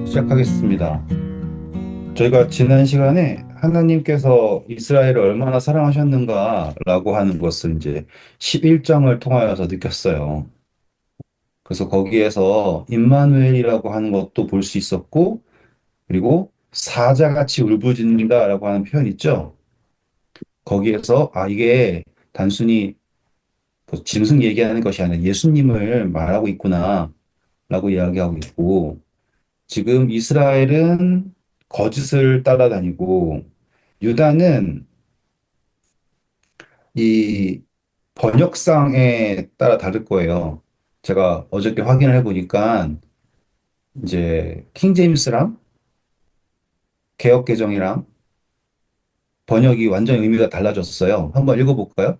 시작하겠습니다. 저희가 지난 시간에 하나님께서 이스라엘을 얼마나 사랑하셨는가라고 하는 것을 이제 11장을 통하여서 느꼈어요. 그래서 거기에서 임마누엘이라고 하는 것도 볼 수 있었고, 그리고 사자같이 울부짖는다라고 하는 표현 있죠? 거기에서 이게 단순히 뭐 짐승 얘기하는 것이 아니라 예수님을 말하고 있구나라고 이야기하고 있고, 지금 이스라엘은 거짓을 따라다니고 유다는 이 번역상에 따라 다를 거예요. 제가 어저께 확인을 해보니까 이제 킹제임스랑 개역개정이랑 번역이 완전 의미가 달라졌어요. 한번 읽어볼까요?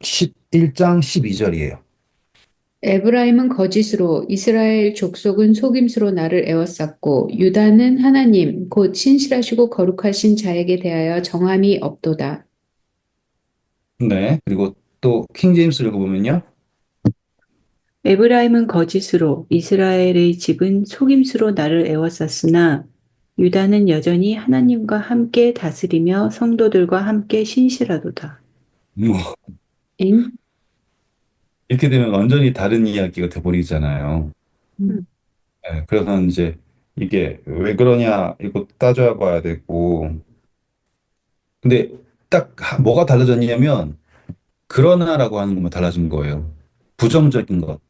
11장 12절이에요. 에브라임은 거짓으로 이스라엘 족속은 속임수로 나를 에워쌌고 유다는 하나님 곧 신실하시고 거룩하신 자에게 대하여 정함이 없도다. 네. 그리고 또 킹제임스 읽어보면요. 에브라임은 거짓으로 이스라엘의 집은 속임수로 나를 애워쌌으나 유다는 여전히 하나님과 함께 다스리며 성도들과 함께 신실하도다. 뭐, 엥? 이렇게 되면 완전히 다른 이야기가 돼버리잖아요. 음, 네, 그래서 이제 이게 왜 그러냐 이거 따져야 봐야 되고 근데 딱 뭐가 달라졌냐면 그러나라고 하는 것만 달라진 거예요. 부정적인 것.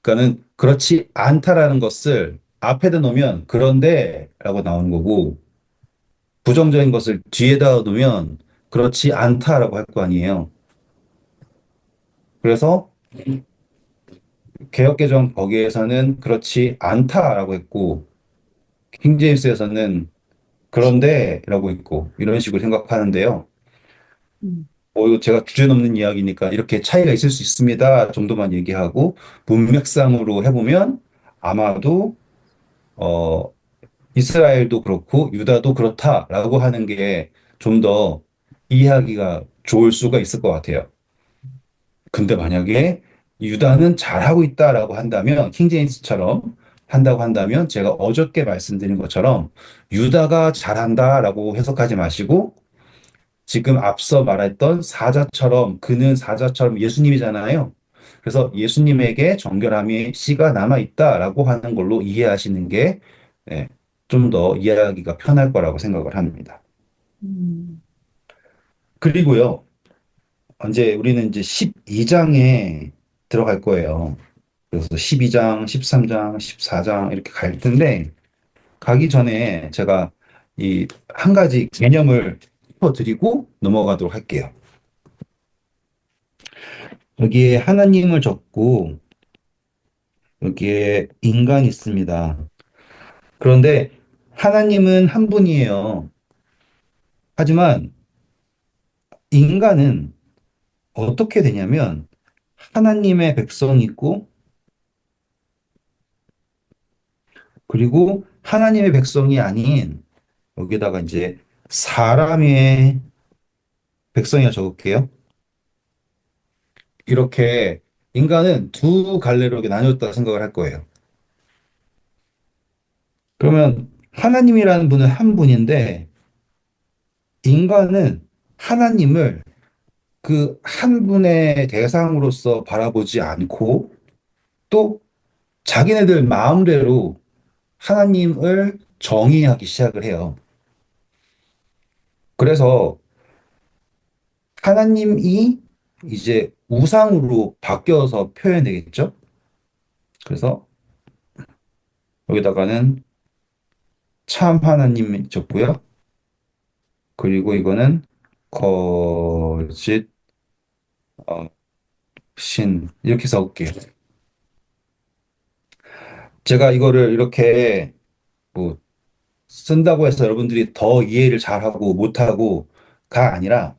그러니까는 그렇지 않다라는 것을 앞에다 놓으면 그런데라고 나오는 거고 부정적인 것을 뒤에다 놓으면 그렇지 않다라고 할 거 아니에요. 그래서 개역개정 거기에서는 그렇지 않다라고 했고 킹제임스에서는 그런데라고 있고 이런 식으로 생각하는데요. 음, 이거 제가 주제 넘는 이야기니까 이렇게 차이가 있을 수 있습니다 정도만 얘기하고 문맥상으로 해보면 아마도 어, 이스라엘도 그렇고 유다도 그렇다라고 하는 게 좀 더 이해하기가 좋을 수가 있을 것 같아요. 근데 만약에 유다는 잘하고 있다라고 한다면 킹제임스처럼 한다고 한다면 제가 어저께 말씀드린 것처럼 유다가 잘한다라고 해석하지 마시고 지금 앞서 말했던 사자처럼 그는 사자처럼 예수님이잖아요. 그래서 예수님에게 정결함의 씨가 남아 있다라고 하는 걸로 이해하시는 게 좀 더 이해하기가 편할 거라고 생각을 합니다. 음, 그리고요, 이제 우리는 이제 12장에 들어갈 거예요. 그래서 12장, 13장, 14장 이렇게 갈 텐데 가기 전에 제가 이 한 가지 개념을 짚어드리고 넘어가도록 할게요. 여기에 하나님을 적고 여기에 인간이 있습니다. 그런데 하나님은 한 분이에요. 하지만 인간은 어떻게 되냐면 하나님의 백성이 있고 그리고 하나님의 백성이 아닌 여기다가 이제 사람의 백성이라 적을게요. 이렇게 인간은 두 갈래로 이렇게 나뉘었다 생각을 할 거예요. 그러면 하나님이라는 분은 한 분인데 인간은 하나님을 그 한 분의 대상으로서 바라보지 않고 또 자기네들 마음대로 하나님을 정의하기 시작을 해요. 그래서 하나님이 이제 우상으로 바뀌어서 표현되겠죠? 그래서 여기다가는 참 하나님 적고요. 그리고 이거는 거짓 어, 신 이렇게 적을게요. 제가 이거를 이렇게 뭐 쓴다고 해서 여러분들이 더 이해를 잘하고 못하고가 아니라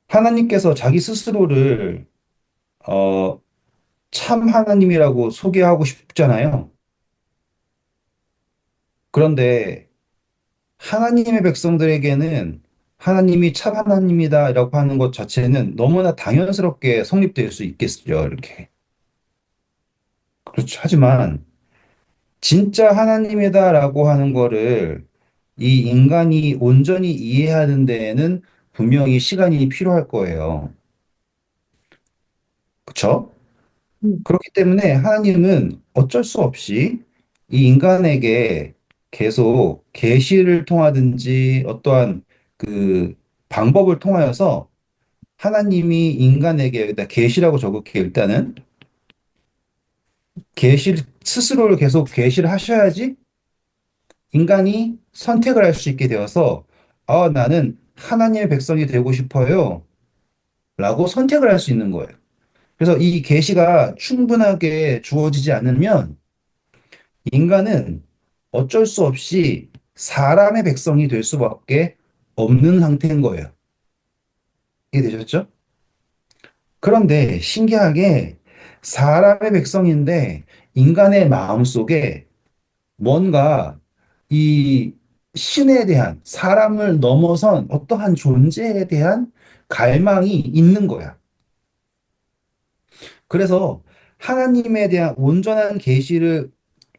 하나님께서 자기 스스로를 어, 참 하나님이라고 소개하고 싶잖아요. 그런데 하나님의 백성들에게는 하나님이 참 하나님이다라고 하는 것 자체는 너무나 당연스럽게 성립될 수 있겠죠, 이렇게. 그렇죠. 하지만 진짜 하나님이다라고 하는 거를 이 인간이 온전히 이해하는 데에는 분명히 시간이 필요할 거예요. 그렇죠? 음, 그렇기 때문에 하나님은 어쩔 수 없이 이 인간에게 계속 계시를 통하든지 어떠한 그 방법을 통하여서 하나님이 인간에게 여기다 계시라고 적을게 일단은 계시 스스로를 계속 계시를 하셔야지 인간이 선택을 할 수 있게 되어서 아, 나는 하나님의 백성이 되고 싶어요. 라고 선택을 할 수 있는 거예요. 그래서 이 계시가 충분하게 주어지지 않으면 인간은 어쩔 수 없이 사람의 백성이 될 수밖에 없는 상태인 거예요. 이해되셨죠? 그런데 신기하게 사람의 백성인데 인간의 마음속에 뭔가 이 신에 대한 사람을 넘어선 어떠한 존재에 대한 갈망이 있는 거야. 그래서 하나님에 대한 온전한 계시를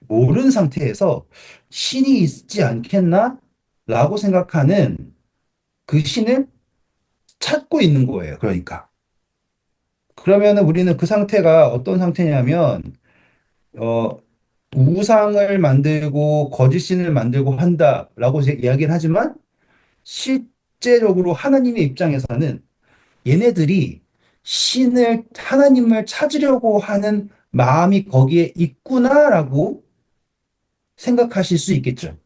모르는 상태에서 신이 있지 않겠나? 라고 생각하는 그 신을 찾고 있는 거예요. 그러니까. 그러면은 우리는 그 상태가 어떤 상태냐면, 어, 우상을 만들고 거짓 신을 만들고 한다라고 이야기를 하지만 실제적으로 하나님의 입장에서는 얘네들이 하나님을 찾으려고 하는 마음이 거기에 있구나라고 생각하실 수 있겠죠.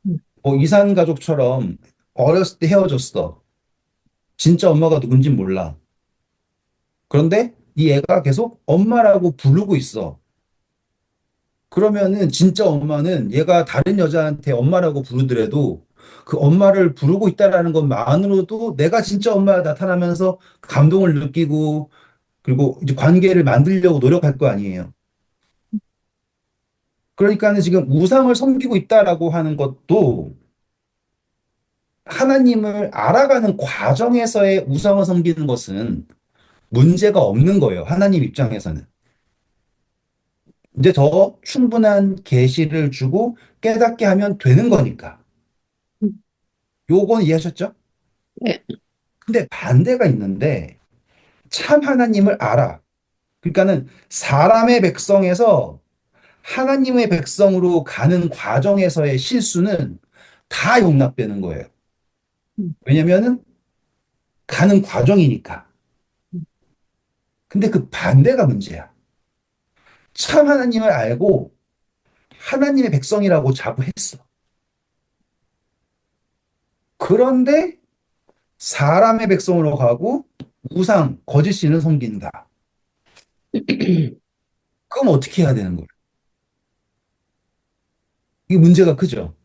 음, 뭐 이산 가족처럼 어렸을 때 헤어졌어. 진짜 엄마가 누군진 몰라. 그런데 이 애가 계속 엄마라고 부르고 있어. 그러면은 진짜 엄마는 얘가 다른 여자한테 엄마라고 부르더라도 그 엄마를 부르고 있다라는 것만으로도 내가 진짜 엄마가 나타나면서 감동을 느끼고 그리고 이제 관계를 만들려고 노력할 거 아니에요. 그러니까는 지금 우상을 섬기고 있다라고 하는 것도 하나님을 알아가는 과정에서의 우상을 섬기는 것은 문제가 없는 거예요. 하나님 입장에서는. 이제 더 충분한 계시를 주고 깨닫게 하면 되는 거니까. 음. 요건 이해하셨죠? 네. 근데 반대가 있는데 참 하나님을 알아. 그러니까는 사람의 백성에서 하나님의 백성으로 가는 과정에서의 실수는 다 용납되는 거예요. 음, 왜냐면은 가는 과정이니까. 음, 근데 그 반대가 문제야. 참 하나님을 알고 하나님의 백성이라고 자부했어. 그런데 사람의 백성으로 가고 우상, 거짓 신을 섬긴다. 그럼 어떻게 해야 되는 거예요? 이게 문제가 크죠.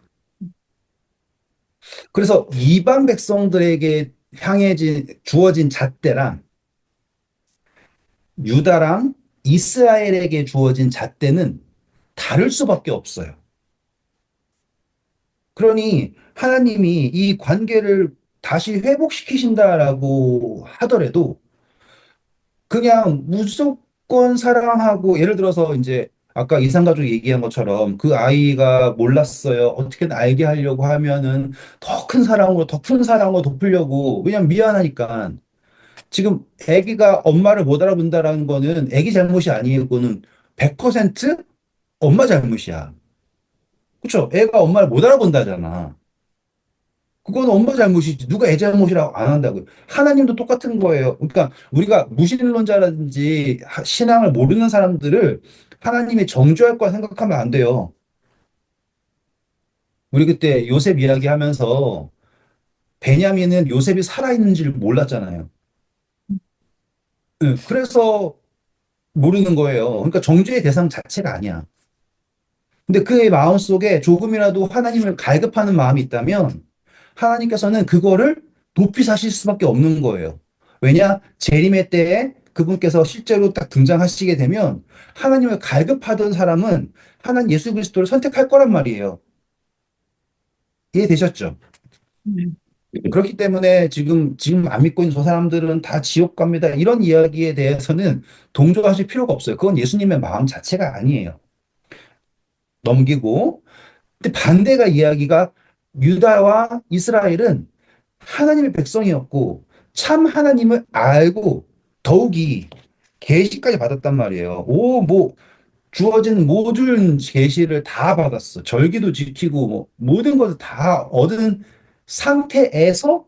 그래서 이방 백성들에게 주어진 잣대랑 유다랑 이스라엘에게 주어진 잣대는 다를 수밖에 없어요. 그러니 하나님이 이 관계를 다시 회복시키신다라고 하더라도 그냥 무조건 사랑하고 예를 들어서 이제 아까 이산가족 얘기한 것처럼 그 아이가 몰랐어요. 어떻게든 알게 하려고 하면은 더 큰 사랑으로 더 큰 사랑으로 덮으려고 왜냐면 미안하니까 지금 아기가 엄마를 못 알아본다라는 거는 아기 잘못이 아니에요. 그거는 100% 엄마 잘못이야. 그렇죠? 애가 엄마를 못 알아본다잖아. 그건 엄마 잘못이지. 누가 애 잘못이라고 안 한다고요. 하나님도 똑같은 거예요. 그러니까 우리가 무신론자라든지 신앙을 모르는 사람들을 하나님이 정죄할 거라 생각하면 안 돼요. 우리 그때 요셉 이야기하면서 베냐민은 요셉이 살아있는지를 몰랐잖아요. 응, 그래서 모르는 거예요. 그러니까 정죄의 대상 자체가 아니야. 근데 그의 마음속에 조금이라도 하나님을 갈급하는 마음이 있다면 하나님께서는 그거를 높이 사실 수밖에 없는 거예요. 왜냐? 재림의 때에 그분께서 실제로 딱 등장하시게 되면 하나님을 갈급하던 사람은 하나님 예수 그리스도를 선택할 거란 말이에요. 이해되셨죠? 음. 그렇기 때문에 지금 안 믿고 있는 저 사람들은 다 지옥 갑니다. 이런 이야기에 대해서는 동조하실 필요가 없어요. 그건 예수님의 마음 자체가 아니에요. 넘기고. 근데 반대가 이야기가 유다와 이스라엘은 하나님의 백성이었고 참 하나님을 알고 더욱이 계시까지 받았단 말이에요. 뭐 주어진 모든 계시를 다 받았어. 절기도 지키고 뭐 모든 것을 다 얻은 상태에서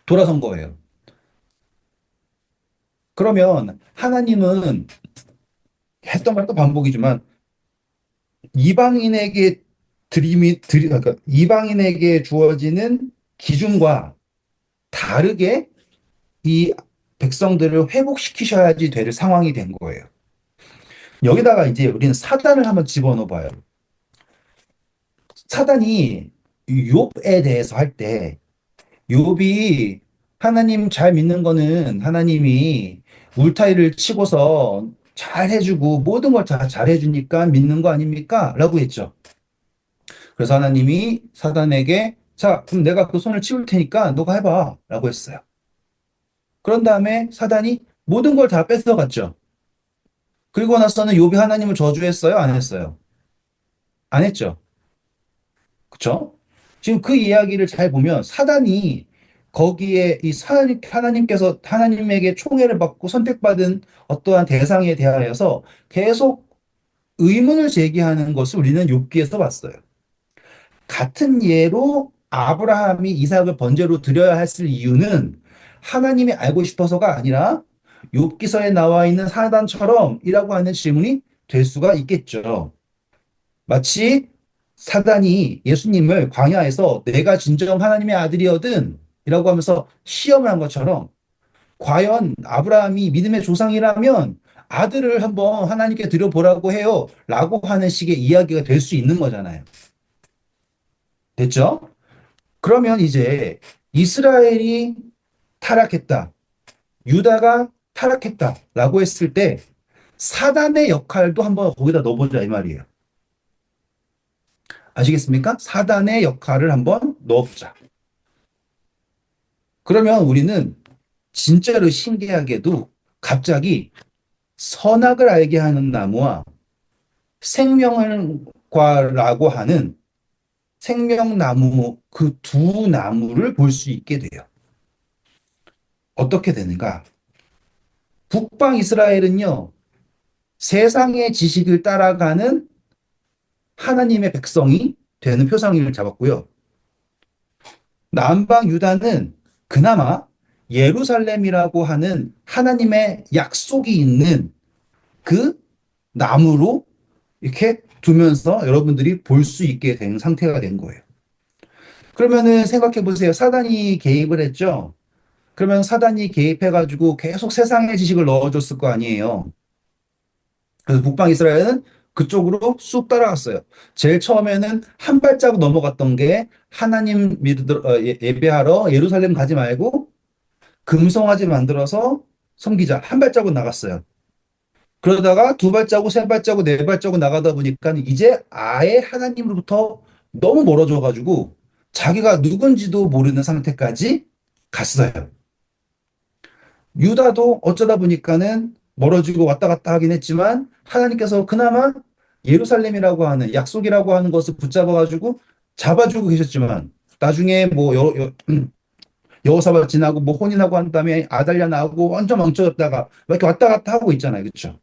돌아선 거예요. 그러면 하나님은 했던 말도 반복이지만 이방인에게 그러니까 이방인에게 주어지는 기준과 다르게 이 백성들을 회복시키셔야지 될 상황이 된 거예요. 여기다가 이제 우리는 사단을 한번 집어넣어 봐요. 사단이 욥에 대해서 할 때 욥이 하나님 잘 믿는 거는 하나님이 울타리를 치고서 잘 해주고 모든 걸 다 잘 해주니까 믿는 거 아닙니까? 라고 했죠. 그래서 하나님이 사단에게 자, 그럼 내가 그 손을 치울 테니까 너가 해봐. 라고 했어요. 그런 다음에 사단이 모든 걸 다 뺏어갔죠. 그리고 나서는 욥이 하나님을 저주했어요? 안 했어요? 안 했죠. 그쵸? 지금 그 이야기를 잘 보면 사단이 거기에 하나님께서 하나님에게 총애를 받고 선택받은 어떠한 대상에 대하여서 계속 의문을 제기하는 것을 우리는 욥기에서 봤어요. 같은 예로 아브라함이 이삭을 번제로 드려야 했을 이유는 하나님이 알고 싶어서가 아니라 욥기서에 나와 있는 사단처럼이라고 하는 질문이 될 수가 있겠죠. 마치 사단이 예수님을 광야에서 내가 진정 하나님의 아들이거든 이라고 하면서 시험을 한 것처럼 과연 아브라함이 믿음의 조상이라면 아들을 한번 하나님께 드려보라고 해요 라고 하는 식의 이야기가 될 수 있는 거잖아요. 됐죠? 그러면 이제 이스라엘이 타락했다. 유다가 타락했다라고 했을 때 사단의 역할도 한번 거기다 넣어보자 이 말이에요. 아시겠습니까? 사단의 역할을 한번 넣어보자. 그러면 우리는 진짜로 신기하게도 갑자기 선악을 알게 하는 나무와 생명과라고 하는 생명나무 그 두 나무를 볼 수 있게 돼요. 어떻게 되는가? 북방 이스라엘은요, 세상의 지식을 따라가는 하나님의 백성이 되는 표상을 잡았고요. 남방 유다는 그나마 예루살렘이라고 하는 하나님의 약속이 있는 그 나무로 이렇게 두면서 여러분들이 볼 수 있게 된 상태가 된 거예요. 그러면은 생각해 보세요. 사단이 개입을 했죠. 그러면 사단이 개입해가지고 계속 세상의 지식을 넣어줬을 거 아니에요. 그래서 북방 이스라엘은 그쪽으로 쑥 따라갔어요. 제일 처음에는 한 발자국 넘어갔던 게 하나님 예배하러 예루살렘 가지 말고 금송아지 만들어서 섬기자. 한 발자국 나갔어요. 그러다가 두 발자국, 세 발자국, 네 발자국 나가다 보니까 이제 아예 하나님으로부터 너무 멀어져가지고 자기가 누군지도 모르는 상태까지 갔어요. 유다도 어쩌다 보니까는 멀어지고 왔다 갔다 하긴 했지만 하나님께서 그나마 예루살렘이라고 하는 약속이라고 하는 것을 붙잡아가지고 잡아주고 계셨지만 나중에 뭐 여호사밧 지나고 뭐 혼인하고 한 다음에 아달랴 나오고 완전 망쳐졌다가 이렇게 왔다 갔다 하고 있잖아요. 그렇죠?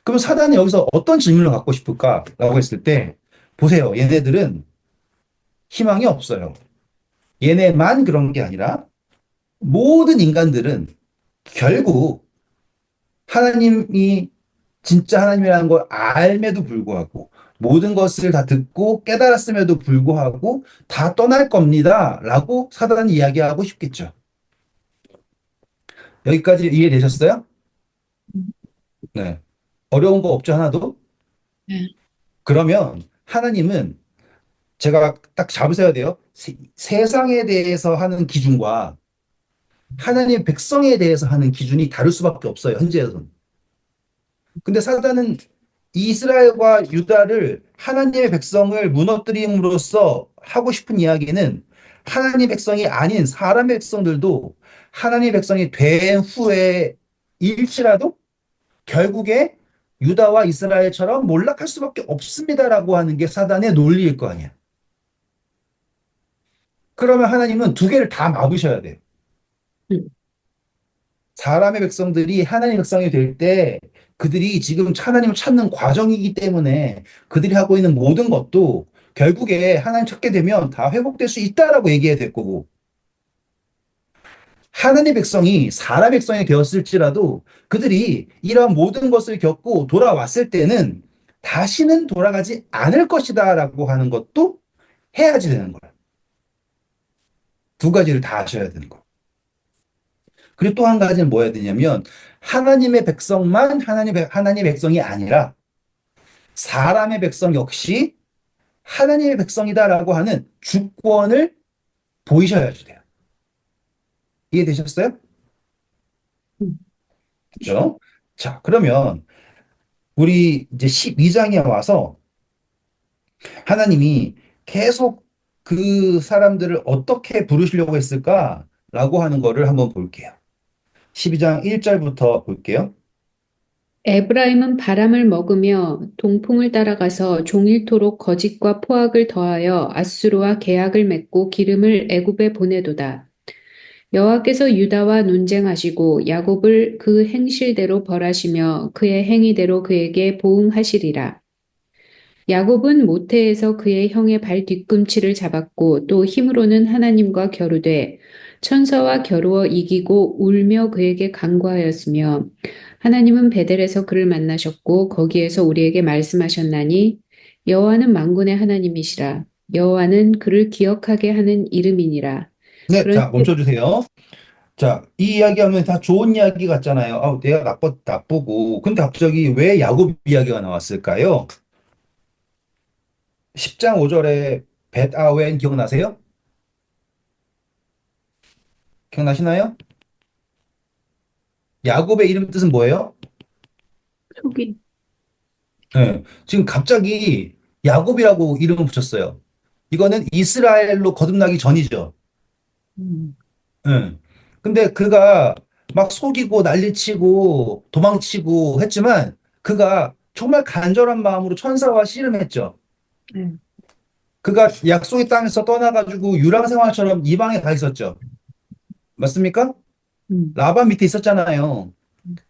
그럼 사단이 여기서 어떤 질문을 갖고 싶을까라고 했을 때 보세요. 얘네들은 희망이 없어요. 얘네만 그런 게 아니라 모든 인간들은 결국 하나님이 진짜 하나님이라는 걸 알매도 불구하고 모든 것을 다 듣고 깨달았음에도 불구하고 다 떠날 겁니다. 라고 사단이 이야기하고 싶겠죠. 여기까지 이해되셨어요? 네. 어려운 거 없죠, 하나도? 네. 그러면 하나님은 제가 딱 잡으셔야 돼요. 세상에 대해서 하는 기준과 하나님 백성에 대해서 하는 기준이 다를 수밖에 없어요, 현재에서는. 근데 사단은 이스라엘과 유다를 하나님의 백성을 무너뜨림으로써 하고 싶은 이야기는 하나님의 백성이 아닌 사람의 백성들도 하나님의 백성이 된 후에 일지라도 결국에 유다와 이스라엘처럼 몰락할 수밖에 없습니다라고 하는 게 사단의 논리일 거 아니야. 그러면 하나님은 두 개를 다 막으셔야 돼요. 음, 사람의 백성들이 하나님의 백성이 될 때 그들이 지금 하나님을 찾는 과정이기 때문에 그들이 하고 있는 모든 것도 결국에 하나님 찾게 되면 다 회복될 수 있다라고 얘기해야 될 거고, 하나님의 백성이 사람의 백성이 되었을지라도 그들이 이러한 모든 것을 겪고 돌아왔을 때는 다시는 돌아가지 않을 것이다라고 하는 것도 해야지 되는 거예요. 두 가지를 다 하셔야 되는 거예요. 그리고 또 한 가지는 뭐 해야 되냐면 하나님의 백성만 하나님의 백성이 아니라 사람의 백성 역시 하나님의 백성이다라고 하는 주권을 보이셔야 돼요. 이해되셨어요? 음. 그렇죠? 자, 그러면 우리 이제 12장에 와서 하나님이 계속 그 사람들을 어떻게 부르시려고 했을까라고 하는 거를 한번 볼게요. 12장 1절부터 볼게요. 에브라임은 바람을 먹으며 동풍을 따라가서 종일토록 거짓과 포악을 더하여 앗수르와 계약을 맺고 기름을 애굽에 보내도다. 여호와께서 유다와 논쟁하시고 야곱을 그 행실대로 벌하시며 그의 행위대로 그에게 보응하시리라. 야곱은 모태에서 그의 형의 발 뒤꿈치를 잡았고 또 힘으로는 하나님과 겨루되 천사와 겨루어 이기고 울며 그에게 간구하였으며 하나님은 베델에서 그를 만나셨고 거기에서 우리에게 말씀하셨나니 여호와는 만군의 하나님이시라. 여호와는 그를 기억하게 하는 이름이니라. 네, 그런 자, 멈춰주세요. 자, 이 이야기하면 다 좋은 이야기 같잖아요. 내가 나쁘고. 근데 갑자기 왜 야곱 이야기가 나왔을까요? 10장 5절에 벳아웬 기억나세요? 기억나시나요? 야곱의 이름 뜻은 뭐예요? 속이, 네, 지금 갑자기 야곱이라고 이름을 붙였어요. 이거는 이스라엘로 거듭나기 전이죠. 음, 네. 근데 그가 막 속이고 난리치고 도망치고 했지만 그가 정말 간절한 마음으로 천사와 씨름했죠. 네, 그가 약속의 땅에서 떠나가지고 유랑 생활처럼 이방에 가 있었죠. 맞습니까? 음, 라반 밑에 있었잖아요.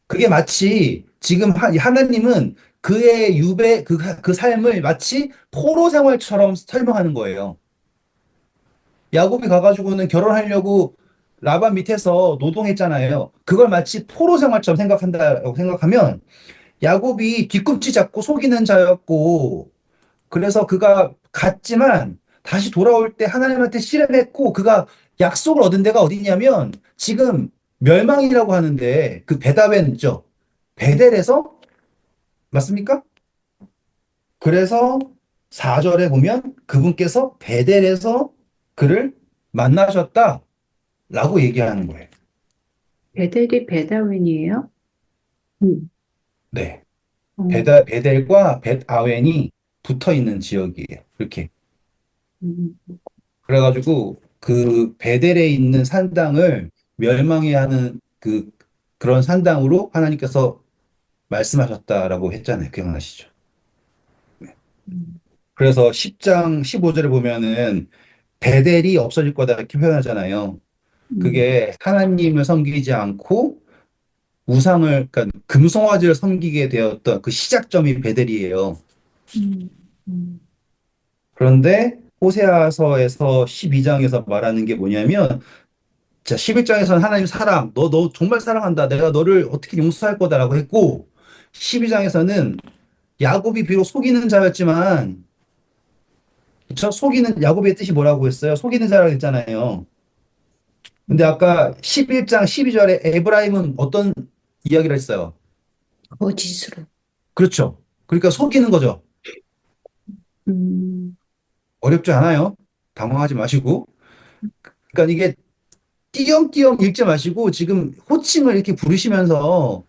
그게 마치 지금 하나님은 그의 그 삶을 마치 포로 생활처럼 설명하는 거예요. 야곱이 가가지고는 결혼하려고 라반 밑에서 노동했잖아요. 그걸 마치 포로 생활처럼 생각한다고 생각하면 야곱이 뒤꿈치 잡고 속이는 자였고, 그래서 그가 갔지만 다시 돌아올 때 하나님한테 씨름했고 그가 약속을 얻은 데가 어디냐면 지금 멸망이라고 하는데 그 베다벤죠. 베델에서 맞습니까? 그래서 4절에 보면 그분께서 베델에서 그를 만나셨다라고 얘기하는 거예요. 베델이 베다웬이에요? 음, 네. 어, 베델과 벳아웬이 붙어 있는 지역이에요. 이렇게. 음, 그래가지고 그 베델에 있는 산당을 멸망해 하는 그런 산당으로 하나님께서 말씀하셨다라고 했잖아요. 기억나시죠? 음, 그래서 10장 15절에 보면은 베델이 없어질 거다 이렇게 표현하잖아요. 음, 그게 하나님을 섬기지 않고 우상을, 그러니까 금송아지를 섬기게 되었던 그 시작점이 베델이에요. 음, 음, 그런데 호세아서에서 12장에서 말하는 게 뭐냐면, 자, 11장에서는 하나님 사랑, 너 정말 사랑한다. 내가 너를 어떻게 용서할 거다라고 했고, 12장에서는 야곱이 비록 속이는 자였지만, 저 속이는 야곱의 뜻이 뭐라고 했어요? 속이는 자라고 했잖아요. 근데 아까 11장 12절에 에브라임은 어떤 이야기를 했어요? 거짓으로. 그렇죠. 그러니까 속이는 거죠. 음, 어렵지 않아요. 당황하지 마시고. 그러니까 이게 띄엄띄엄 읽지 마시고 지금 호칭을 이렇게 부르시면서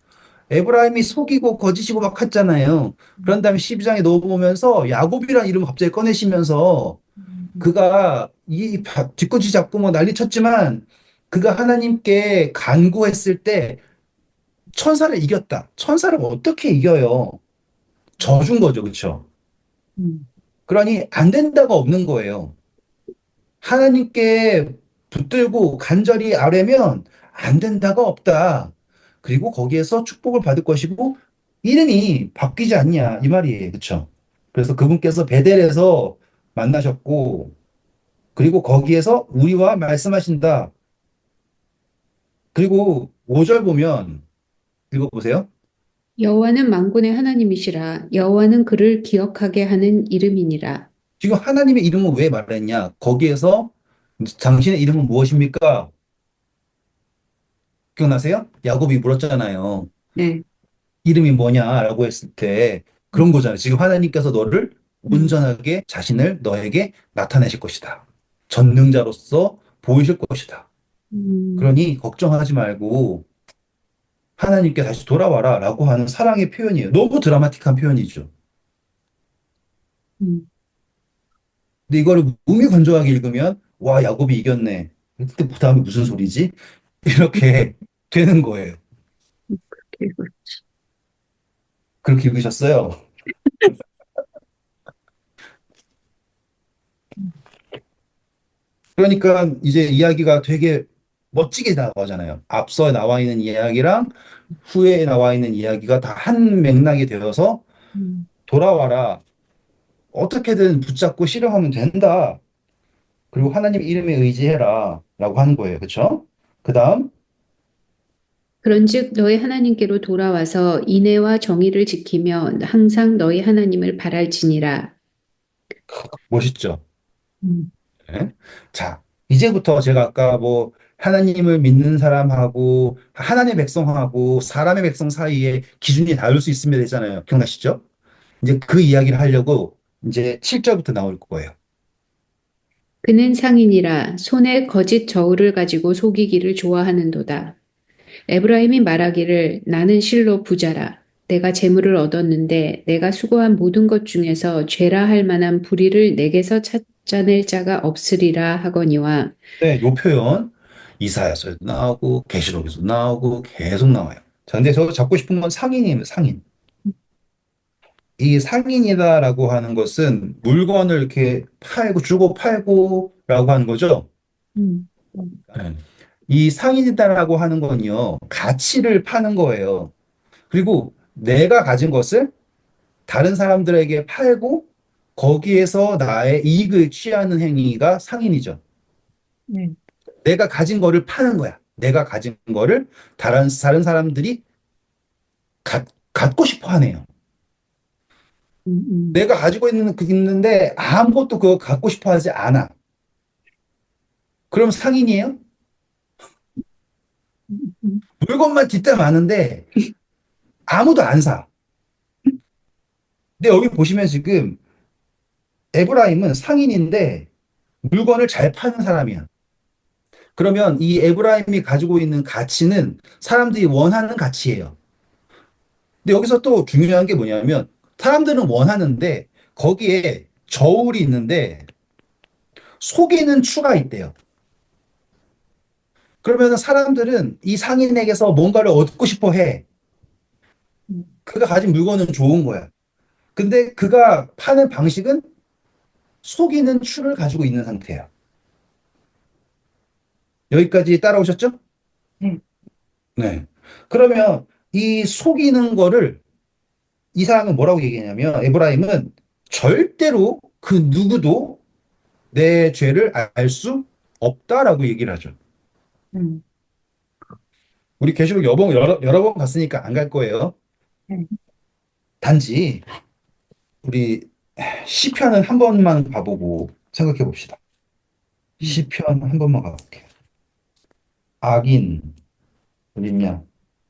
에브라임이 속이고 거짓이고 막 했잖아요. 그런 다음에 12장에 넘어오면서 야곱이라는 이름을 갑자기 꺼내시면서 그가 이 뒷꼬치 잡고 뭐 난리 쳤지만 그가 하나님께 간구했을 때 천사를 이겼다. 천사를 어떻게 이겨요? 져준 거죠, 그렇죠? 음, 그러니 안 된다가 없는 거예요. 하나님께 붙들고 간절히 아뢰면 안 된다가 없다. 그리고 거기에서 축복을 받을 것이고 이름이 바뀌지 않냐 이 말이에요. 그렇죠? 그래서 그분께서 베델에서 만나셨고 그리고 거기에서 우리와 말씀하신다. 그리고 5절 보면 읽어보세요. 여호와는 만군의 하나님이시라. 여호와는 그를 기억하게 하는 이름이니라. 지금 하나님의 이름은 왜 말했냐? 거기에서 당신의 이름은 무엇입니까? 기억나세요? 야곱이 물었잖아요. 네. 이름이 뭐냐라고 했을 때 그런 거잖아요. 지금 하나님께서 너를 음, 온전하게 자신을 너에게 나타내실 것이다. 전능자로서 보이실 것이다. 음, 그러니 걱정하지 말고 하나님께 다시 돌아와라 라고 하는 사랑의 표현이에요. 너무 드라마틱한 표현이죠. 음, 근데 이거를 무미건조하게 읽으면 와, 야곱이 이겼네. 그때 그다음에 무슨 소리지? 이렇게 되는 거예요. 그리고 그렇게 읽으셨어요? 그러니까 이제 이야기가 되게 멋지게 나가잖아요. 앞서 나와 있는 이야기랑 후에 나와 있는 이야기가 다 한 맥락이 되어서 음. 돌아와라. 어떻게든 붙잡고 실행하면 된다. 그리고 하나님 이름에 의지해라. 라고 하는 거예요. 그쵸? 그 다음, 그런즉 너희 하나님께로 돌아와서 인애와 정의를 지키며 항상 너희 하나님을 바랄지니라. 멋있죠? 음, 네. 자, 이제부터 제가 아까 뭐 하나님을 믿는 사람하고 하나님의 백성하고 사람의 백성 사이에 기준이 다를 수 있으면 되잖아요. 기억나시죠? 이제 그 이야기를 하려고 이제 7절부터 나올 거예요. 그는 상인이라 손에 거짓 저울을 가지고 속이기를 좋아하는도다. 에브라임이 말하기를 나는 실로 부자라. 내가 재물을 얻었는데 내가 수고한 모든 것 중에서 죄라 할 만한 불의를 내게서 찾아낼 자가 없으리라 하거니와. 네, 요 표현 이사야서에도 나오고 계시록에서도 나오고 계속 나와요. 자, 근데 저 잡고 싶은 건 상인이에요, 상인. 이 상인이다라고 하는 것은 물건을 이렇게 팔고 주고 팔고라고 하는 거죠. 음, 네. 이 상인이다라고 하는 건요, 가치를 파는 거예요. 그리고 내가 가진 것을 다른 사람들에게 팔고 거기에서 나의 이익을 취하는 행위가 상인이죠. 네. 내가 가진 거를 파는 거야. 내가 가진 거를 다른 사람들이 갖고 싶어 하네요. 음, 음, 내가 가지고 있는 그 있는데 아무것도 그거 갖고 싶어 하지 않아. 그럼 상인이에요? 음, 물건만 뒷담 많은데 아무도 안 사. 근데 여기 보시면 지금 에브라임은 상인인데 물건을 잘 파는 사람이야. 그러면 이 에브라임이 가지고 있는 가치는 사람들이 원하는 가치예요. 근데 여기서 또 중요한 게 뭐냐면 사람들은 원하는데 거기에 저울이 있는데 속이는 추가 있대요. 그러면 사람들은 이 상인에게서 뭔가를 얻고 싶어 해. 음, 그가 가진 물건은 좋은 거야. 근데 그가 파는 방식은 속이는 추를 가지고 있는 상태야. 여기까지 따라오셨죠? 네. 네. 그러면 이 속이는 거를 이 사람은 뭐라고 얘기하냐면 에브라임은 절대로 그 누구도 내 죄를 알 수 없다라고 얘기를 하죠. 음, 우리 계시록 여러 번 갔으니까 안 갈 거예요. 네. 단지 우리 시편은 한 번만 봐보고 생각해 봅시다. 음, 시편 한 번만 가볼게요. 악인 어딨냐?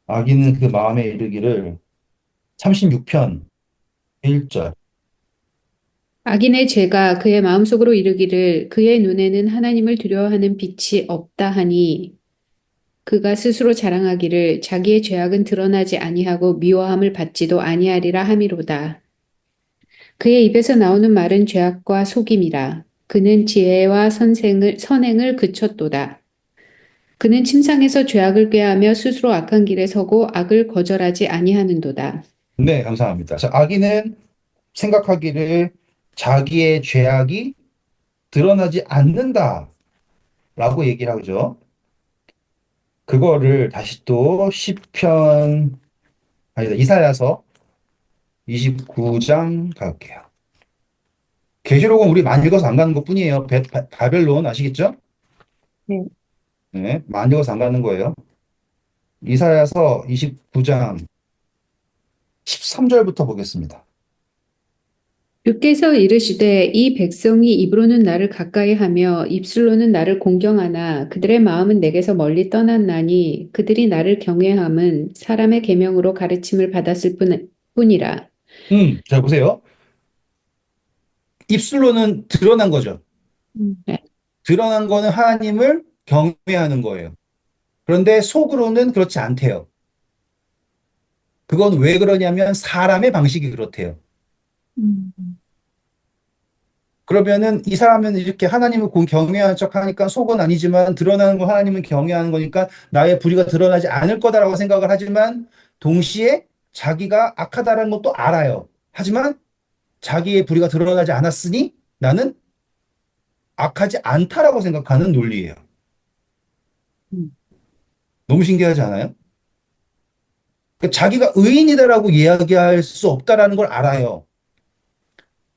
악인은 그 마음에 이르기를 36편 1절. 악인의 죄가 그의 마음속으로 이르기를 그의 눈에는 하나님을 두려워하는 빛이 없다 하니 그가 스스로 자랑하기를 자기의 죄악은 드러나지 아니하고 미워함을 받지도 아니하리라 함이로다. 그의 입에서 나오는 말은 죄악과 속임이라. 그는 지혜와 선행을 그쳤도다. 그는 침상에서 죄악을 꾀하며 스스로 악한 길에 서고 악을 거절하지 아니하는도다. 네, 감사합니다. 자, 악인은 생각하기를 자기의 죄악이 드러나지 않는다라고 얘기를 하죠. 그거를 다시 또 시편, 아니다, 이사야서 29장 갈게요. 계시록은 우리 많이 읽어서 안 가는 것뿐이에요. 바벨론 아시겠죠? 네. 네, 많이 읽어서 안 가는 거예요. 이사야서 29장 13절부터 보겠습니다. 주께서 이르시되 이 백성이 입으로는 나를 가까이 하며 입술로는 나를 공경하나 그들의 마음은 내게서 멀리 떠났나니 그들이 나를 경외함은 사람의 계명으로 가르침을 받았을 뿐이라. 자, 보세요. 입술로는 드러난 거죠. 네. 드러난 거는 하나님을 경외하는 거예요. 그런데 속으로는 그렇지 않대요. 그건 왜 그러냐면 사람의 방식이 그렇대요. 음, 그러면은 이 사람은 이렇게 하나님을 경외하는 척 하니까 속은 아니지만 드러나는 건 하나님을 경외하는 거니까 나의 불의가 드러나지 않을 거다라고 생각을 하지만 동시에 자기가 악하다는 것도 알아요. 하지만 자기의 불의가 드러나지 않았으니 나는 악하지 않다라고 생각하는 논리예요. 음, 너무 신기하지 않아요? 그러니까 자기가 의인이다라고 이야기할 수 없다라는 걸 알아요.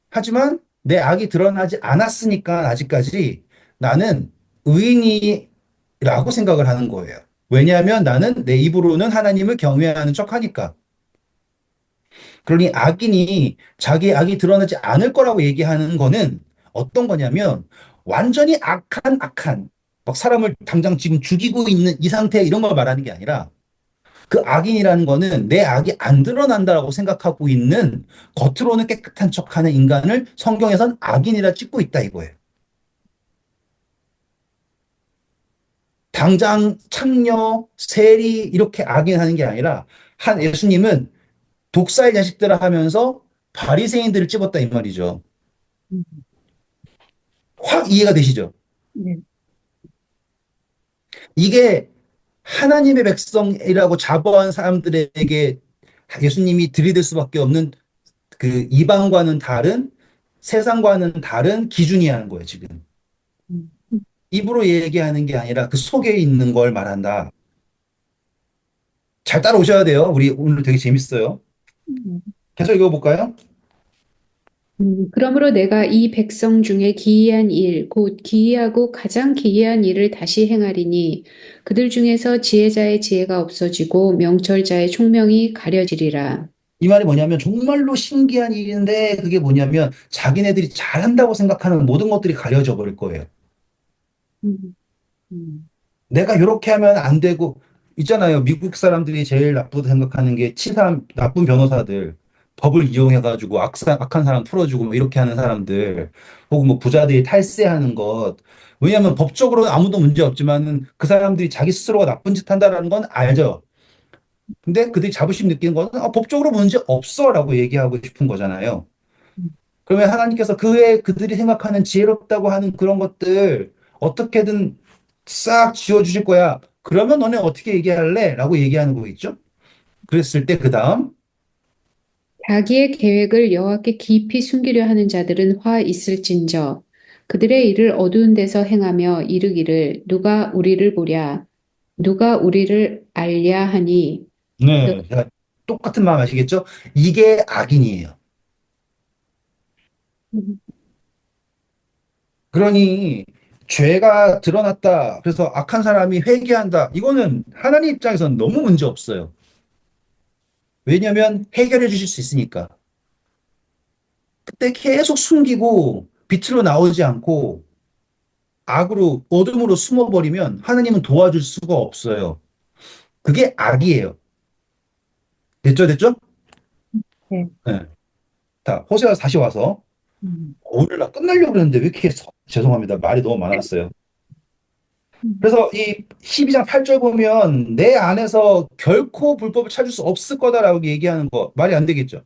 하지만 내 악이 드러나지 않았으니까 아직까지 나는 의인이라고 생각을 하는 거예요. 왜냐하면 나는 내 입으로는 하나님을 경외하는 척 하니까. 그러니 악인이 자기의 악이 드러나지 않을 거라고 얘기하는 거는 어떤 거냐면 완전히 악한, 막 사람을 당장 지금 죽이고 있는 이 상태 이런 걸 말하는 게 아니라 그 악인이라는 거는 내 악이 안 드러난다라고 생각하고 있는 겉으로는 깨끗한 척하는 인간을 성경에선 악인이라 찍고 있다 이거예요. 당장 창녀, 세리 이렇게 악인하는 게 아니라 한 예수님은 독사의 자식들을 하면서 바리새인들을 찍었다 이 말이죠. 음, 확 이해가 되시죠? 네. 이게 하나님의 백성이라고 자부한 사람들에게 예수님이 들이댈 수밖에 없는 그 이방과는 다른 세상과는 다른 기준이라는 거예요, 지금. 음, 입으로 얘기하는 게 아니라 그 속에 있는 걸 말한다. 잘 따라오셔야 돼요. 우리 오늘 되게 재밌어요. 음, 계속 읽어볼까요? 그러므로 내가 이 백성 중에 기이한 일, 곧 기이하고 가장 기이한 일을 다시 행하리니 그들 중에서 지혜자의 지혜가 없어지고 명철자의 총명이 가려지리라. 이 말이 뭐냐면 정말로 신기한 일인데 그게 뭐냐면 자기네들이 잘한다고 생각하는 모든 것들이 가려져 버릴 거예요. 음, 음, 내가 이렇게 하면 안 되고 있잖아요. 미국 사람들이 제일 나쁘다 생각하는 게 치사한 나쁜 변호사들 법을 이용해가지고 악한 사람 풀어주고 뭐 이렇게 하는 사람들 혹은 뭐 부자들이 탈세하는 것 왜냐하면 법적으로는 아무도 문제 없지만은 그 사람들이 자기 스스로가 나쁜 짓 한다라는 건 알죠. 근데 그들이 자부심 느끼는 거는 법적으로 문제 없어라고 얘기하고 싶은 거잖아요. 음, 그러면 하나님께서 그들이 생각하는 지혜롭다고 하는 그런 것들 어떻게든 싹 지워주실 거야. 그러면 너네 어떻게 얘기할래? 라고 얘기하는 거겠죠? 그랬을 때 그 다음 자기의 계획을 여호와께 깊이 숨기려 하는 자들은 화 있을진저 그들의 일을 어두운 데서 행하며 이르기를 누가 우리를 보랴 누가 우리를 알랴 하니 네, 제가 똑같은 마음 아시겠죠? 이게 악인이에요. 음, 그러니 죄가 드러났다. 그래서 악한 사람이 회개한다. 이거는 하나님 입장에서는 너무 문제 없어요. 왜냐하면 해결해 주실 수 있으니까. 그때 계속 숨기고 빛으로 나오지 않고 악으로 어둠으로 숨어버리면 하나님은 도와줄 수가 없어요. 그게 악이에요. 됐죠, 됐죠? 네. 네. 자, 호세아 다시 와서 음, 오늘 나 끝나려고 그랬는데 왜 이렇게 죄송합니다. 말이 너무 많았어요. 그래서 이 12장 8절 보면 내 안에서 결코 불법을 찾을 수 없을 거다라고 얘기하는 거 말이 안 되겠죠.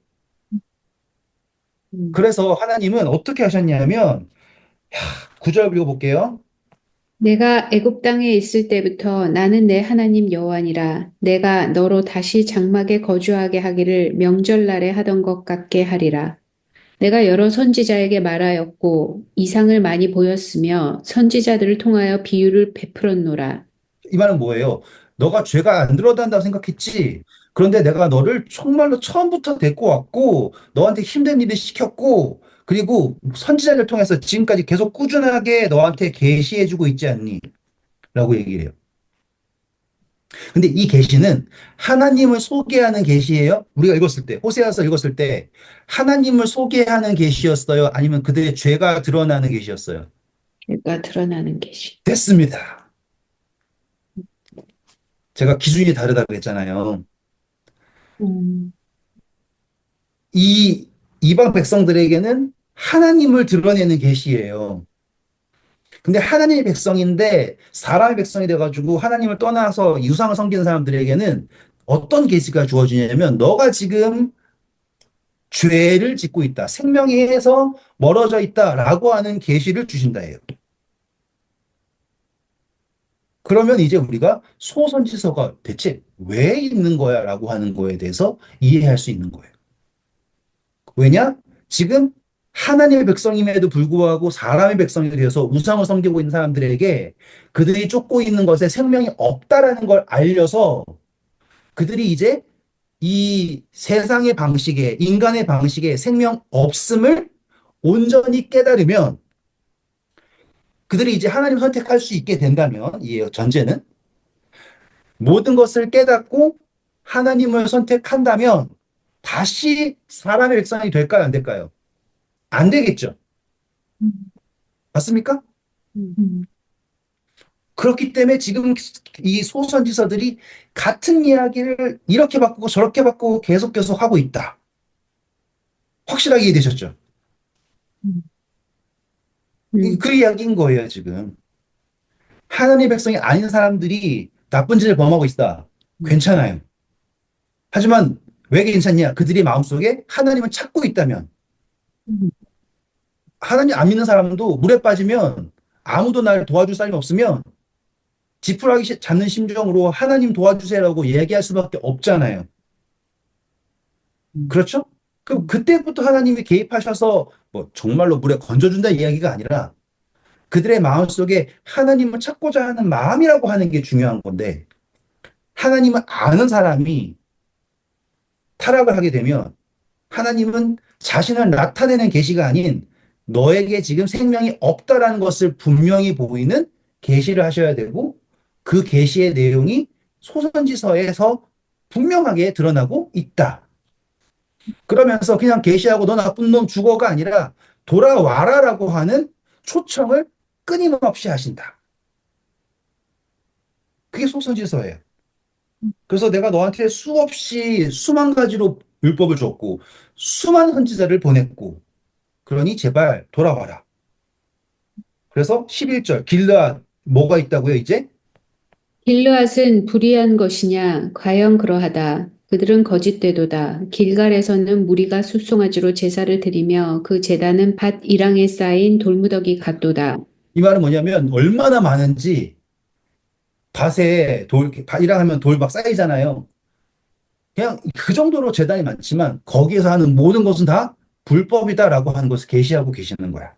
음. 그래서 하나님은 어떻게 하셨냐면 9절 읽어볼게요. 내가 애굽 땅에 있을 때부터 나는 내 하나님 여호와니라. 내가 너로 다시 장막에 거주하게 하기를 명절날에 하던 것 같게 하리라. 내가 여러 선지자에게 말하였고 이상을 많이 보였으며 선지자들을 통하여 비유를 베풀었노라. 이 말은 뭐예요? 너가 죄가 안 들어간다고 생각했지. 그런데 내가 너를 정말로 처음부터 데리고 왔고, 너한테 힘든 일을 시켰고, 그리고 선지자를 통해서 지금까지 계속 꾸준하게 너한테 계시해주고 있지 않니? 라고 얘기해요. 근데 이 계시는 하나님을 소개하는 계시예요? 우리가 읽었을 때, 호세아서 읽었을 때, 하나님을 소개하는 계시였어요? 아니면 그들의 죄가 드러나는 계시였어요? 죄가 드러나는 계시. 됐습니다. 제가 기준이 다르다고 했잖아요. 음. 이 이방 백성들에게는 하나님을 드러내는 계시예요. 근데 하나님의 백성인데 사람의 백성이 돼가지고 하나님을 떠나서 유상을 섬기는 사람들에게는 어떤 계시가 주어지냐면 너가 지금 죄를 짓고 있다. 생명에서 멀어져 있다라고 하는 계시를 주신다예요. 그러면 이제 우리가 소선지서가 대체 왜 있는 거야라고 하는 거에 대해서 이해할 수 있는 거예요. 왜냐? 지금 하나님의 백성임에도 불구하고 사람의 백성이 되어서 우상을 섬기고 있는 사람들에게 그들이 쫓고 있는 것에 생명이 없다라는 걸 알려서 그들이 이제 이 세상의 방식에, 인간의 방식에 생명 없음을 온전히 깨달으면 그들이 이제 하나님 선택할 수 있게 된다면, 이 전제는 모든 것을 깨닫고 하나님을 선택한다면 다시 사람의 백성이 될까요? 안 될까요? 안 되겠죠. 음. 맞습니까? 음. 그렇기 때문에 지금 이 소선지서들이 같은 이야기를 이렇게 바꾸고 저렇게 바꾸고 계속 하고 있다. 확실하게 이해되셨죠? 음. 음. 그 이야기인 거예요, 지금. 하나님의 백성이 아닌 사람들이 나쁜 짓을 범하고 있다. 음. 괜찮아요. 하지만 왜 괜찮냐? 그들이 마음속에 하나님을 찾고 있다면, 음. 하나님 안 믿는 사람도 물에 빠지면 아무도 나를 도와줄 사람이 없으면 지푸라기 잡는 심정으로 하나님 도와주세요라고 얘기할 수밖에 없잖아요. 음. 그렇죠? 그럼 그때부터 하나님이 개입하셔서 뭐 정말로 물에 건져준다 이야기가 아니라 그들의 마음속에 하나님을 찾고자 하는 마음이라고 하는 게 중요한 건데 하나님을 아는 사람이 타락을 하게 되면 하나님은 자신을 나타내는 계시가 아닌 너에게 지금 생명이 없다라는 것을 분명히 보이는 계시를 하셔야 되고 그 계시의 내용이 소선지서에서 분명하게 드러나고 있다. 그러면서 그냥 계시하고 너 나쁜 놈 죽어가 아니라 돌아와라라고 하는 초청을 끊임없이 하신다. 그게 소선지서예요. 그래서 내가 너한테 수없이 수만 가지로 율법을 줬고 수많은 선지자를 보냈고 그러니 제발 돌아와라. 그래서 11절 길르앗 뭐가 있다고요 이제? 길르앗은 불의한 것이냐? 과연 그러하다. 그들은 거짓되도다. 길갈에서는 무리가 숫송아지로 제사를 드리며 그 제단은 밭 이랑에 쌓인 돌무더기 같도다. 이 말은 뭐냐면 얼마나 많은지 밭에 밭이라 하면 돌 막 쌓이잖아요. 그냥 그 정도로 재단이 많지만 거기에서 하는 모든 것은 다 불법이다라고 하는 것을 계시하고 계시는 거야.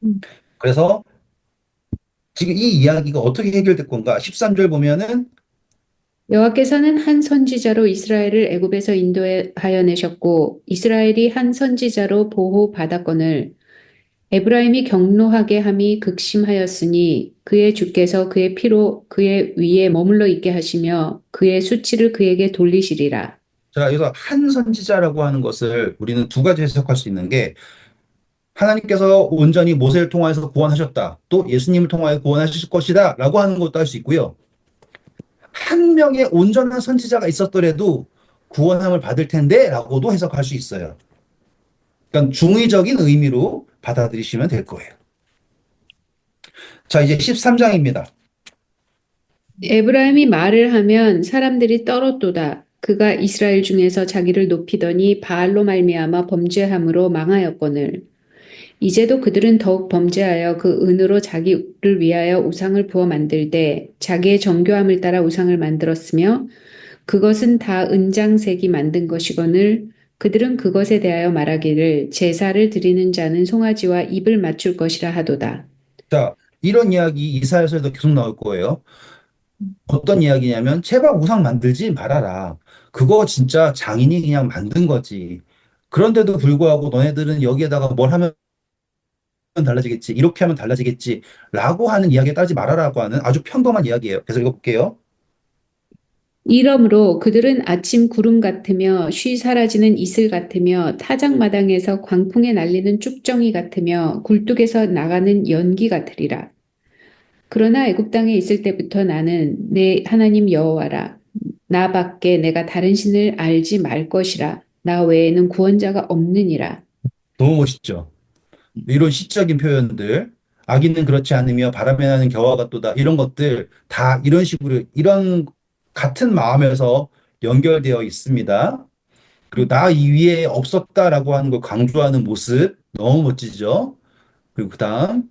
음. 그래서 지금 이 이야기가 어떻게 해결될 건가? 13절 보면은 여호와께서는 한 선지자로 이스라엘을 애굽에서 인도하여 내셨고 이스라엘이 한 선지자로 보호받았거늘 에브라임이 경노하게 함이 극심하였으니 그의 주께서 그의 피로 그의 위에 머물러 있게 하시며 그의 수치를 그에게 돌리시리라. 자, 여기서 한 선지자라고 하는 것을 우리는 두 가지 해석할 수 있는 게 하나님께서 온전히 모세를 통하여서 구원하셨다. 또 예수님을 통하여 구원하실 것이다. 라고 하는 것도 할 수 있고요. 한 명의 온전한 선지자가 있었더라도 구원함을 받을 텐데 라고도 해석할 수 있어요. 그러니까 중의적인 의미로 받아들이시면 될 거예요. 자, 이제 13장입니다. 에브라임이 말을 하면 사람들이 떨었도다. 그가 이스라엘 중에서 자기를 높이더니 바알로 말미암아 범죄함으로 망하였거늘. 이제도 그들은 더욱 범죄하여 그 은으로 자기를 위하여 우상을 부어 만들되 자기의 정교함을 따라 우상을 만들었으며 그것은 다 은장색이 만든 것이거늘 그들은 그것에 대하여 말하기를 제사를 드리는 자는 송아지와 입을 맞출 것이라 하도다. 자, 이런 이야기 이사야서에도 계속 나올 거예요. 어떤 이야기냐면 제발 우상 만들지 말아라. 그거 진짜 장인이 그냥 만든 거지. 그런데도 불구하고 너네들은 여기에다가 뭘 하면 달라지겠지. 이렇게 하면 달라지겠지. 라고 하는 이야기에 따르지 말아라고 하는 아주 평범한 이야기예요. 그래서 읽어볼게요. 이러므로 그들은 아침 구름 같으며 쉬 사라지는 이슬 같으며 타작마당에서 광풍에 날리는 쭉정이 같으며 굴뚝에서 나가는 연기 같으리라. 그러나 애굽 땅에 있을 때부터 나는 내 하나님 여호와라. 나밖에 내가 다른 신을 알지 말 것이라. 나 외에는 구원자가 없느니라. 너무 멋있죠. 이런 시적인 표현들. 악인은 그렇지 않으며 바람에 나는 겨와 같도다. 이런 것들 다 이런 식으로 이런 같은 마음에서 연결되어 있습니다. 그리고 나 이위에 없었다라고 하는 걸 강조하는 모습 너무 멋지죠. 그리고 그다음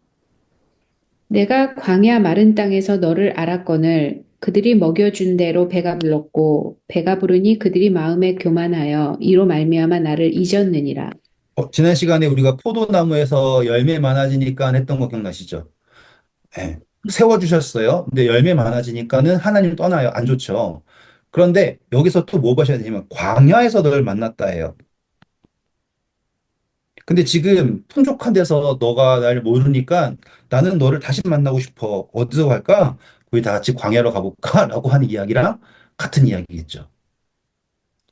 내가 광야 마른 땅에서 너를 알았거늘 그들이 먹여준 대로 배가 불렀고 배가 부르니 그들이 마음에 교만하여 이로 말미암아 나를 잊었느니라. 지난 시간에 우리가 포도나무에서 열매 많아지니까 했던 거 기억나시죠? 예. 세워주셨어요. 근데 열매 많아지니까는 하나님 떠나요. 안 좋죠. 그런데 여기서 또 뭐 보셔야 되냐면 광야에서 너를 만났다예요. 근데 지금 풍족한 데서 너가 날 모르니까 나는 너를 다시 만나고 싶어. 어디서 갈까? 우리 다 같이 광야로 가볼까? 라고 하는 이야기랑 같은 이야기겠죠.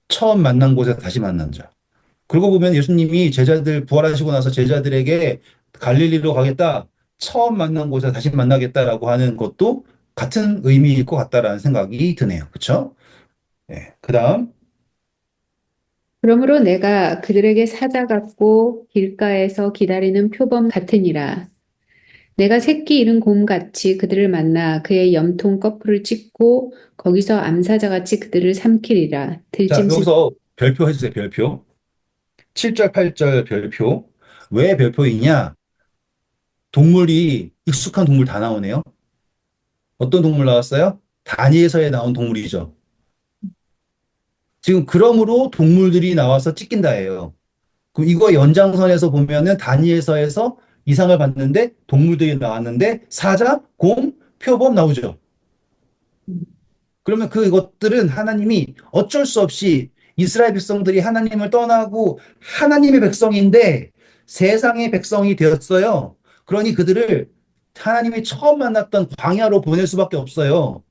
처음 만난 곳에서 다시 만난 자. 그러고 보면 예수님이 제자들 부활하시고 나서 제자들에게 갈릴리로 가겠다. 처음 만난 곳에서 다시 만나겠다라고 하는 것도 같은 의미일 것 같다라는 생각이 드네요. 그렇죠? 네. 그다음 그러므로 내가 그들에게 사자 같고 길가에서 기다리는 표범 같으니라. 내가 새끼 잃은 곰같이 그들을 만나 그의 염통 거풀을 찢고 거기서 암사자같이 그들을 삼키리라. 자, 들짐승 여기서 별표 해주세요. 별표. 7절, 8절 별표. 왜 별표이냐? 동물이 익숙한 동물 다 나오네요. 어떤 동물 나왔어요? 다니엘서에 나온 동물이죠. 지금 그러므로 동물들이 나와서 찢긴다예요. 그럼 이거 연장선에서 보면은 다니엘서에서 이상을 봤는데 동물들이 나왔는데 사자, 곰, 표범 나오죠. 그러면 그것들은 하나님이 어쩔 수 없이 이스라엘 백성들이 하나님을 떠나고 하나님의 백성인데 세상의 백성이 되었어요. 그러니 그들을 하나님이 처음 만났던 광야로 보낼 수밖에 없어요.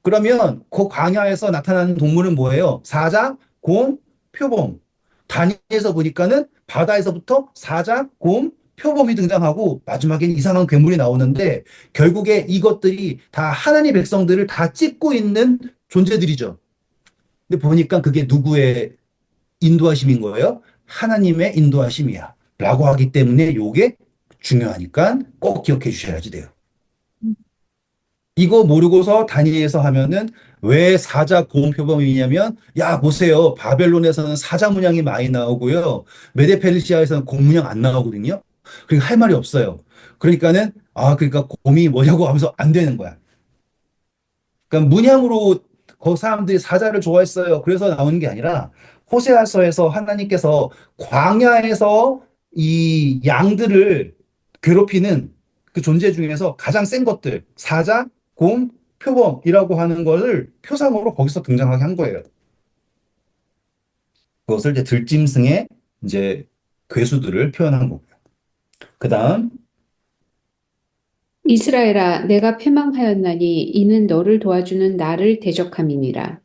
그러면 그 광야에서 나타나는 동물은 뭐예요? 사자, 곰, 표범. 다니엘서 보니까는 바다에서부터 사자, 곰, 표범이 등장하고 마지막엔 이상한 괴물이 나오는데 결국에 이것들이 다 하나님의 백성들을 다 찢고 있는 존재들이죠. 근데 보니까 그게 누구의 인도하심인 거예요? 하나님의 인도하심이야. 라고 하기 때문에 이게 중요하니까 꼭 기억해 주셔야지 돼요. 이거 모르고서 다니엘서 하면은 왜 사자 고음표범이냐면 야 보세요 바벨론에서는 사자 문양이 많이 나오고요 메데페르시아에서는 곰 문양 안 나오거든요. 그러니까 할 말이 없어요. 그러니까는 그러니까 곰이 뭐냐고 하면서 안 되는 거야. 그러니까 문양으로 그 사람들이 사자를 좋아했어요. 그래서 나오는 게 아니라 호세아서에서 하나님께서 광야에서 이 양들을 괴롭히는 그 존재 중에서 가장 센 것들, 사자, 곰, 표범이라고 하는 거를 표상으로 거기서 등장하게 한 거예요. 그것을 이제 들짐승의 이제 괴수들을 표현한 거고요. 그 다음, 이스라엘아 내가 패망하였나니 이는 너를 도와주는 나를 대적함이니라.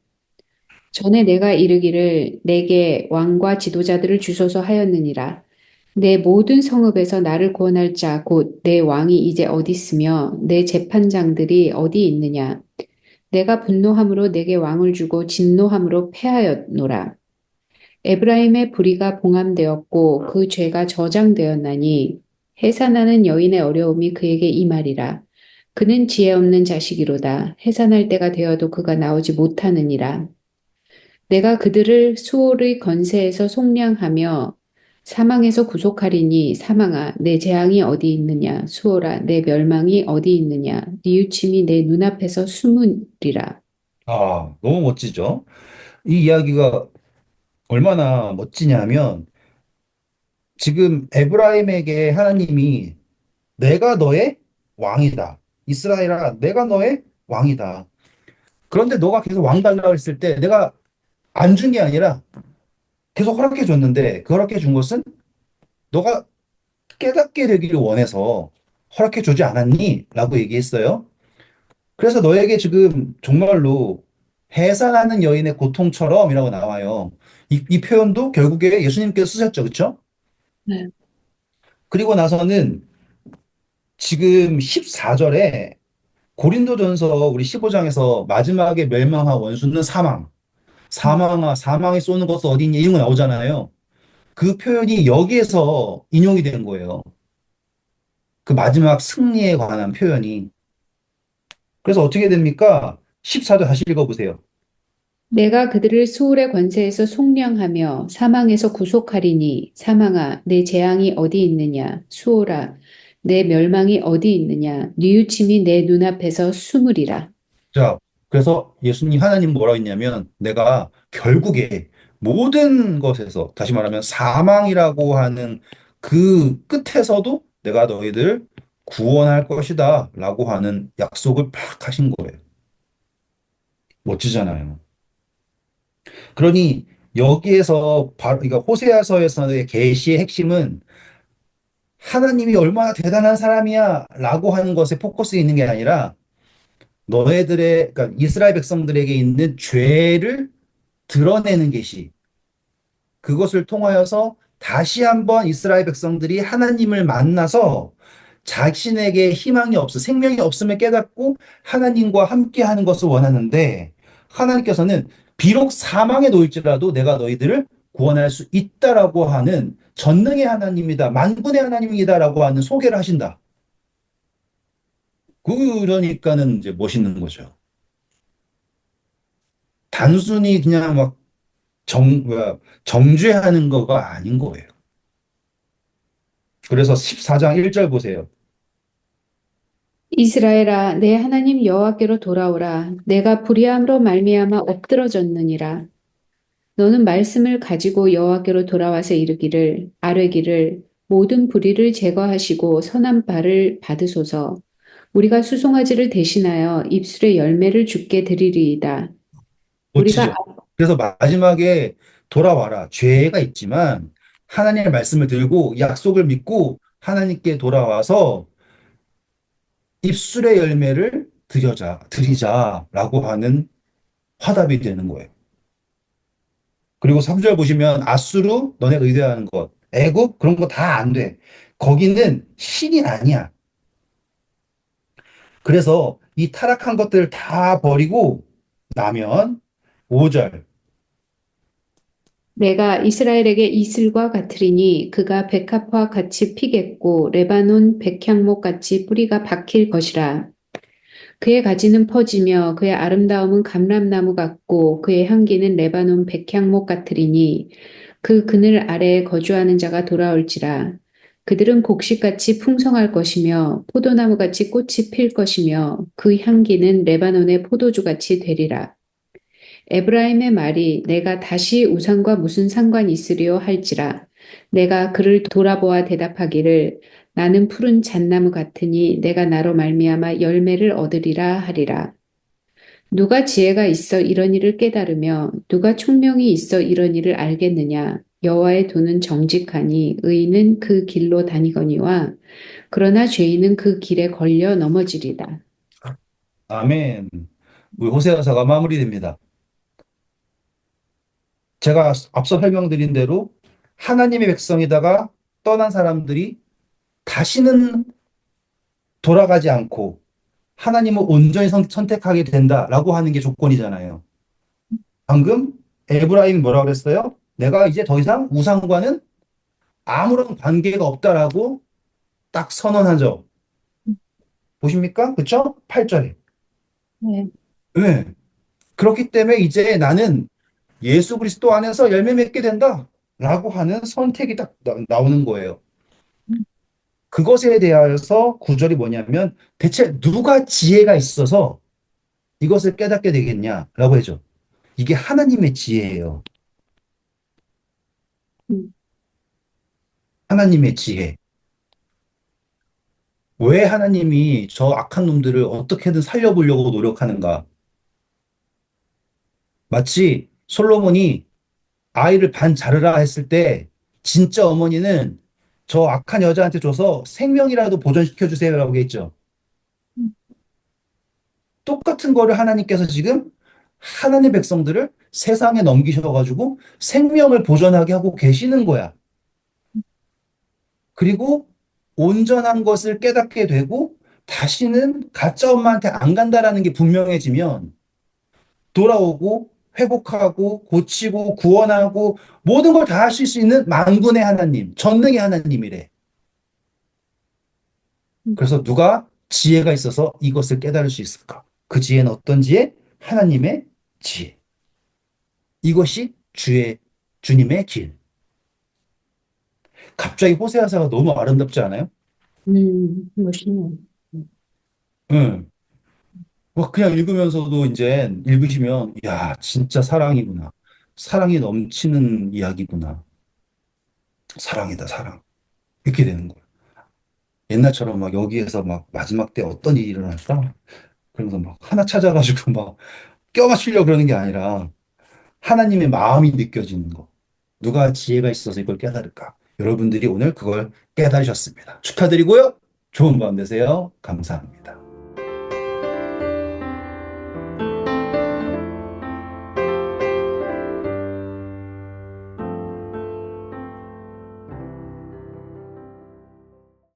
전에 내가 이르기를 내게 왕과 지도자들을 주소서 하였느니라. 내 모든 성읍에서 나를 구원할 자 곧 내 왕이 이제 어디 있으며 내 재판장들이 어디 있느냐. 내가 분노함으로 내게 왕을 주고 진노함으로 패하였노라. 에브라임의 불의가 봉함되었고 그 죄가 저장되었나니 해산하는 여인의 어려움이 그에게 임하리라. 그는 지혜 없는 자식이로다. 해산할 때가 되어도 그가 나오지 못하느니라. 내가 그들을 수올의 건세에서 속량하며 사망에서 구속하리니 사망아 내 재앙이 어디 있느냐 수올아 내 멸망이 어디 있느냐 뉘우침이 내 눈앞에서 숨으리라. 아, 너무 멋지죠? 이 이야기가 얼마나 멋지냐면 지금 에브라임에게 하나님이 내가 너의 왕이다. 이스라엘아, 내가 너의 왕이다. 그런데 너가 계속 왕 달라고 했을 때 내가 안 준 게 아니라 계속 허락해 줬는데 그 허락해 준 것은 너가 깨닫게 되기를 원해서 허락해 주지 않았니? 라고 얘기했어요. 그래서 너에게 지금 정말로 해산하는 여인의 고통처럼이라고 나와요. 이 표현도 결국에 예수님께서 쓰셨죠. 그렇죠? 네. 그리고 나서는 지금 14절에 고린도전서 우리 15장에서 마지막에 멸망한 원수는 사망. 사망아, 사망이 쏘는 것은 어디 있니? 이런 거 나오잖아요. 그 표현이 여기에서 인용이 된 거예요. 그 마지막 승리에 관한 표현이. 그래서 어떻게 됩니까? 14절 다시 읽어보세요. 내가 그들을 수올의 권세에서 속량하며 사망에서 구속하리니 사망아 내 재앙이 어디 있느냐 수올아 내 멸망이 어디 있느냐 뉘우침이 내 눈앞에서 숨으리라. 자, 그래서 예수님 하나님 뭐라고 했냐면 내가 결국에 모든 것에서 다시 말하면 사망이라고 하는 그 끝에서도 내가 너희들 구원할 것이다 라고 하는 약속을 팍 하신 거예요. 멋지잖아요. 그러니 여기에서 바로 그러니까 호세아서에서의 계시의 핵심은 하나님이 얼마나 대단한 사람이야 라고 하는 것에 포커스 있는 게 아니라 너희들의 그러니까 이스라엘 백성들에게 있는 죄를 드러내는 계시. 그것을 통하여서 다시 한번 이스라엘 백성들이 하나님을 만나서 자신에게 희망이 없어, 생명이 없음을 깨닫고 하나님과 함께 하는 것을 원하는데 하나님께서는 비록 사망에 놓일지라도 내가 너희들을 구원할 수 있다라고 하는 전능의 하나님이다, 만군의 하나님이다라고 하는 소개를 하신다. 그러니까는 이제 멋있는 거죠. 단순히 그냥 막 정죄하는 거가 아닌 거예요. 그래서 14장 1절 보세요. 이스라엘아 내 하나님 여호와께로 돌아오라 내가 불의함으로 말미암아 엎드러졌느니라. 너는 말씀을 가지고 여호와께로 돌아와서 이르기를 아뢰기를 모든 불의를 제거하시고 선한 바를 받으소서. 우리가 수송아지를 대신하여 입술의 열매를 주께 드리리이다. 우리가 멋지죠? 그래서 마지막에 돌아와라. 죄가 있지만 하나님의 말씀을 들고 약속을 믿고 하나님께 돌아와서 입술의 열매를 드리자라고 하는 화답이 되는 거예요. 그리고 3절 보시면 아수르 너네가 의뢰하는 것, 애굽 그런 거 다 안 돼. 거기는 신이 아니야. 그래서 이 타락한 것들을 다 버리고 나면 5절 내가 이스라엘에게 이슬과 같으리니 그가 백합화 같이 피겠고 레바논 백향목 같이 뿌리가 박힐 것이라. 그의 가지는 퍼지며 그의 아름다움은 감람나무 같고 그의 향기는 레바논 백향목 같으리니 그 그늘 아래에 거주하는 자가 돌아올지라. 그들은 곡식같이 풍성할 것이며 포도나무같이 꽃이 필 것이며 그 향기는 레바논의 포도주같이 되리라. 에브라임의 말이 내가 다시 우상과 무슨 상관이 있으리요 할지라. 내가 그를 돌아보아 대답하기를 나는 푸른 잣나무 같으니 내가 나로 말미암아 열매를 얻으리라 하리라. 누가 지혜가 있어 이런 일을 깨달으며 누가 총명이 있어 이런 일을 알겠느냐. 여호와의 도는 정직하니 의인은 그 길로 다니거니와 그러나 죄인은 그 길에 걸려 넘어지리다. 아멘. 우리 호세아서가 마무리됩니다. 제가 앞서 설명드린 대로 하나님의 백성이다가 떠난 사람들이 다시는 돌아가지 않고 하나님을 온전히 선택하게 된다라고 하는 게 조건이잖아요. 방금 에브라임이 뭐라고 그랬어요? 내가 이제 더 이상 우상과는 아무런 관계가 없다라고 딱 선언하죠. 보십니까? 그쵸? 8절에. 네. 네. 그렇기 때문에 이제 나는 예수 그리스도 안에서 열매 맺게 된다. 라고 하는 선택이 딱 나오는 거예요. 음, 그것에 대하여서 구절이 뭐냐면 대체 누가 지혜가 있어서 이것을 깨닫게 되겠냐라고 해죠. 이게 하나님의 지혜예요. 음, 하나님의 지혜. 왜 하나님이 저 악한 놈들을 어떻게든 살려보려고 노력하는가? 마치 솔로몬이 아이를 반 자르라 했을 때 진짜 어머니는 저 악한 여자한테 줘서 생명이라도 보존시켜 주세요라고 했죠. 음, 똑같은 거를 하나님께서 지금 하나님의 백성들을 세상에 넘기셔가지고 생명을 보존하게 하고 계시는 거야. 그리고 온전한 것을 깨닫게 되고 다시는 가짜 엄마한테 안 간다라는 게 분명해지면 돌아오고 회복하고 고치고 구원하고 모든 걸 다 하실 수 있는 만군의 하나님, 전능의 하나님이래. 음, 그래서 누가 지혜가 있어서 이것을 깨달을 수 있을까? 그 지혜는 어떤 지혜? 하나님의 지혜. 이것이 주님의 길. 갑자기 호세아서가 너무 아름답지 않아요? 멋있네요. 응. 뭐 그냥 읽으면서도 이제 읽으시면, 야, 진짜 사랑이구나. 사랑이 넘치는 이야기구나. 사랑이다, 사랑. 이렇게 되는 거예요. 옛날처럼 막 여기에서 막 마지막 때 어떤 일이 일어날까? 그러면서 막 하나 찾아가지고 막 껴맞추려고 그러는 게 아니라 하나님의 마음이 느껴지는 거. 누가 지혜가 있어서 이걸 깨달을까? 여러분들이 오늘 그걸 깨달으셨습니다. 축하드리고요. 좋은 밤 되세요. 감사합니다.